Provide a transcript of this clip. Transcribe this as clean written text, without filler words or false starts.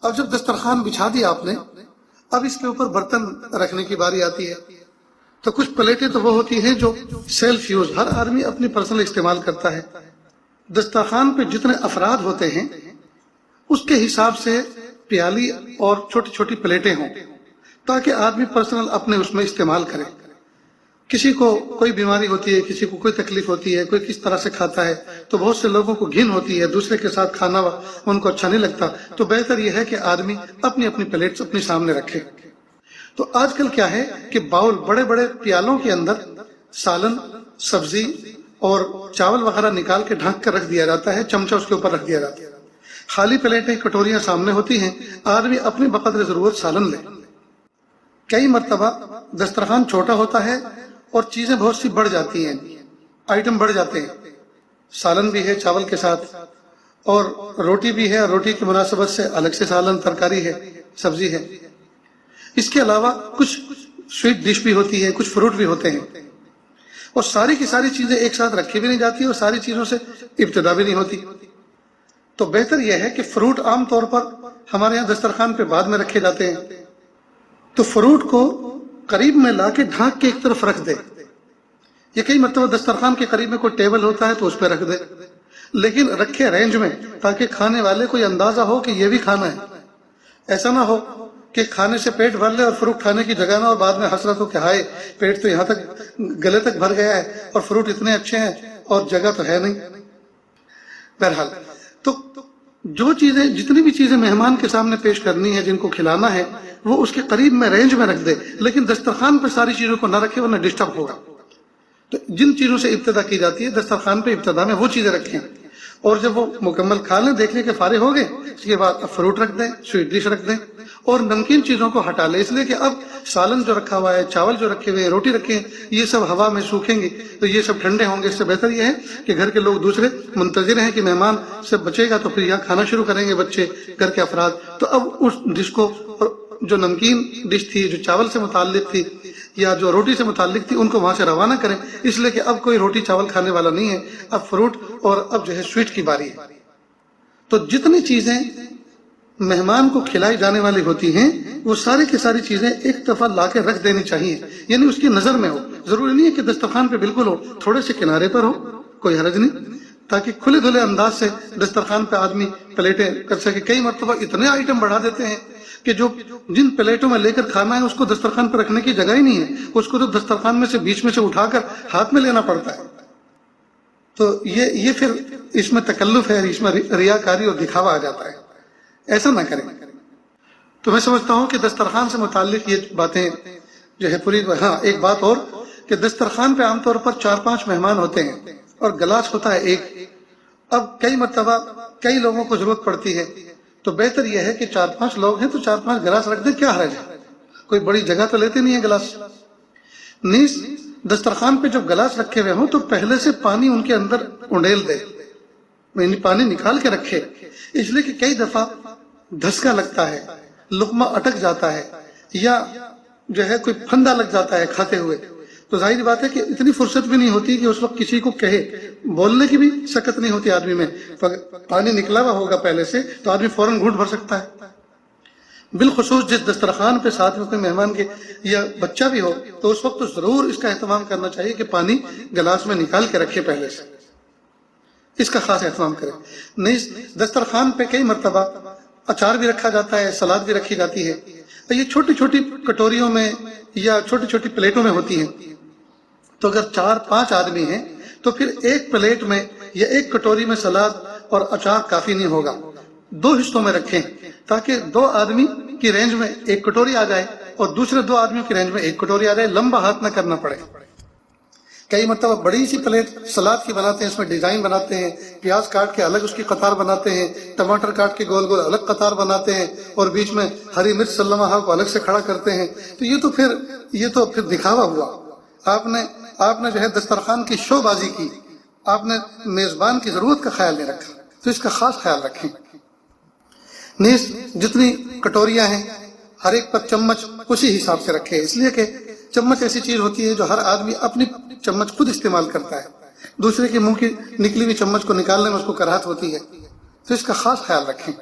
اب جب دسترخوان بچھا دیا آپ نے، اب اس کے اوپر برتن رکھنے کی باری آتی ہے. تو کچھ پلیٹیں تو وہ ہوتی ہیں جو سیلف یوز، ہر آدمی اپنی پرسنل استعمال کرتا ہے. دسترخوان پہ جتنے افراد ہوتے ہیں اس کے حساب سے پیالی اور چھوٹی چھوٹی پلیٹیں ہوں تاکہ آدمی پرسنل اپنے اس میں استعمال کرے. کسی کو کوئی بیماری ہوتی ہے، کسی کو کوئی تکلیف ہوتی ہے، کوئی کس طرح سے کھاتا ہے، تو بہت سے لوگوں کو گھن ہوتی ہے، دوسرے کے ساتھ کھانا ان کو اچھا نہیں لگتا. تو بہتر یہ ہے کہ آدمی اپنی اپنی پلیٹس اپنے سامنے رکھے. تو آج کل کیا ہے کہ باؤل، بڑے بڑے پیالوں کے اندر سالن، سبزی اور چاول وغیرہ نکال کے ڈھانک کر رکھ دیا جاتا ہے، چمچہ اس کے اوپر رکھ دیا جاتا ہے. خالی پلیٹیں، کٹوریاں سامنے ہوتی ہیں، آدمی اپنی بقدر ضرورت سالن لے. کئی مرتبہ دسترخوان چھوٹا ہوتا ہے اور چیزیں بہت سی بڑھ جاتی ہیں، آئٹم بڑھ جاتے ہیں. سالن بھی ہے چاول کے ساتھ، اور روٹی بھی ہے، روٹی کی مناسبت سے الگ سے سالن، ترکاری ہے، سبزی ہے. اس کے علاوہ کچھ سویٹ ڈش بھی ہوتی ہے، کچھ فروٹ بھی ہوتے ہیں، اور ساری کی ساری چیزیں ایک ساتھ رکھی بھی نہیں جاتی اور ساری چیزوں سے ابتدا بھی نہیں ہوتی. تو بہتر یہ ہے کہ فروٹ عام طور پر ہمارے یہاں دسترخوان پہ بعد میں رکھے جاتے ہیں. تو فروٹ کو قریب میں لا کے ڈھانک کے ایک طرف رکھ دے. یہ کئی مرتبہ دسترخوان کے قریب میں کوئی ٹیبل ہوتا ہے تو اس پہ رکھ دے، لیکن رکھے رینج میں تاکہ کھانے والے کو یہ اندازہ ہو کہ یہ بھی کھانا ہے. ایسا نہ ہو کہ کھانے سے پیٹ بھر لے اور فروٹ کھانے کی جگہ نہ، اور بعد میں حسرت ہو کہ ہائے پیٹ تو یہاں تک گلے تک بھر گیا ہے اور فروٹ اتنے اچھے ہیں اور جگہ تو ہے نہیں. بہرحال تو جو چیزیں، جتنی بھی چیزیں مہمان کے سامنے پیش کرنی ہے، جن کو کھلانا ہے، وہ اس کے قریب میں رینج میں رکھ دے، لیکن دسترخوان پہ ساری چیزوں کو نہ رکھے ورنہ ڈسٹرب ہوگا. تو جن چیزوں سے ابتدا کی جاتی ہے دسترخوان پہ ابتدا میں وہ چیزیں رکھیں، اور جب وہ مکمل کھا لیں، دیکھنے کے فارغ ہو گئے، اس کے بعد اب فروٹ رکھ دیں، سویٹ ڈش رکھ دیں، اور نمکین چیزوں کو ہٹا لیں. اس لیے کہ اب سالن جو رکھا ہوا ہے، چاول جو رکھے ہوئے ہیں، روٹی رکھے ہیں، یہ سب ہوا میں سوکھیں گے تو یہ سب ٹھنڈے ہوں گے. اس سے بہتر یہ ہے کہ گھر کے لوگ دوسرے منتظر ہیں کہ مہمان سے بچے گا تو پھر یہاں کھانا شروع کریں گے بچے، گھر کے افراد. تو اب اس ڈش کو، جو نمکین ڈش تھی، جو چاول سے متعلق تھی یا جو روٹی سے متعلق تھی، ان کو وہاں سے روانہ کریں، اس لیے کہ اب کوئی روٹی چاول کھانے والا نہیں ہے، اب فروٹ اور اب جو ہے سویٹ کی باری ہے. تو جتنی چیزیں مہمان کو کھلائی جانے والی ہوتی ہیں وہ ساری کی ساری چیزیں ایک دفعہ لا کے رکھ دینی چاہیے، یعنی اس کی نظر میں ہو. ضروری نہیں ہے کہ دسترخوان پہ بالکل ہو، تھوڑے سے کنارے پر ہو، کوئی حرج نہیں، تاکہ کھلے دھلے انداز سے دسترخوان پہ آدمی پلیٹیں کر سکے. کئی مرتبہ اتنے آئٹم بڑھا دیتے ہیں کہ جو جن پلیٹوں میں لے کر کھانا ہے اس کو دسترخوان پہ رکھنے کی جگہ ہی نہیں ہے، اس کو تو دسترخوان میں سے بیچ میں سے اٹھا کر ہاتھ میں لینا پڑتا ہے. تو یہ پھر اس میں تکلف ہے، اس میں ریاکاری اور دکھاوا آ جاتا ہے. ایسا نہ کریں. تو میں سمجھتا ہوں کہ دسترخوان سے متعلق یہ باتیں جو ہے پوری. ہاں ایک بات اور کہ دسترخوان پہ عام طور پر 4-5 مہمان ہوتے ہیں اور گلاس ہوتا ہے ایک. اب کئی مرتبہ کئی لوگوں کو ضرورت پڑتی ہے، تو بہتر یہ ہے کہ 4-5 لوگ ہیں تو 4-5 گلاس رکھ دیں، کیا حرج ہے، کوئی بڑی جگہ تو لیتے نہیں ہے گلاس. نیز دسترخوان پہ جب گلاس رکھے ہوئے ہوں تو پہلے سے پانی ان کے اندر انڈیل دے، یعنی پانی نکال کے رکھے، اس لیے کہ کئی دفعہ دھسکا لگتا ہے، لقمہ اٹک جاتا ہے، یا جو ہے کوئی پھندا لگ جاتا ہے کھاتے ہوئے. تو ظاہر بات ہے کہ اتنی فرصت بھی نہیں ہوتی کہ اس وقت کسی کو کہے، بولنے کی بھی سکت نہیں ہوتی آدمی میں. پانی نکلا ہوا ہوگا پہلے سے تو آدمی فوراً گھونٹ بھر سکتا ہے. بالخصوص جس دسترخوان پہ ساتھ میں کوئی مہمان کے یا بچہ بھی ہو تو اس وقت تو ضرور اس کا اہتمام کرنا چاہیے کہ پانی گلاس میں نکال کے رکھے پہلے سے، اس کا خاص اہتمام کرے. نہیں، دسترخوان پہ کئی مرتبہ اچار بھی رکھا جاتا ہے، سلاد بھی رکھی جاتی ہے. یہ چھوٹی چھوٹی کٹوریوں میں یا چھوٹی چھوٹی پلیٹوں میں ہوتی ہیں. تو اگر 4-5 آدمی ہیں تو پھر ایک پلیٹ میں یا ایک کٹوری میں سلاد اور اچار کافی نہیں ہوگا. 2 حصوں میں رکھیں تاکہ 2 آدمی کی رینج میں ایک کٹوری آ جائے اور دوسرے 2 آدمیوں کی رینج میں ایک کٹوری آ جائے، لمبا ہاتھ نہ کرنا پڑے. کئی مرتبہ بڑی سی پلیٹ سلاد کی بناتے ہیں، اس میں ڈیزائن بناتے ہیں، پیاز کاٹ کے الگ اس کی قطار بناتے ہیں، ٹماٹر کاٹ کے گول گول الگ قطار بناتے ہیں، اور بیچ میں ہری مرچ سلمہ کو الگ سے کھڑا کرتے ہیں. تو یہ تو پھر دکھاوا ہوا. آپ نے جو ہے دسترخوان کی شو بازی کی، آپ نے میزبان کی ضرورت کا خیال نہیں رکھا. تو اس کا خاص خیال رکھیں. نیز جتنی کٹوریاں ہیں ہر ایک پر چمچ اسی حساب سے رکھے، اس لیے کہ چمچ ایسی چیز ہوتی ہے جو ہر آدمی اپنی چمچ خود استعمال کرتا ہے، دوسرے کے منہ کی نکلی ہوئی چمچ کو نکالنے میں اس کو کراہت ہوتی ہے. تو اس کا خاص خیال رکھیں.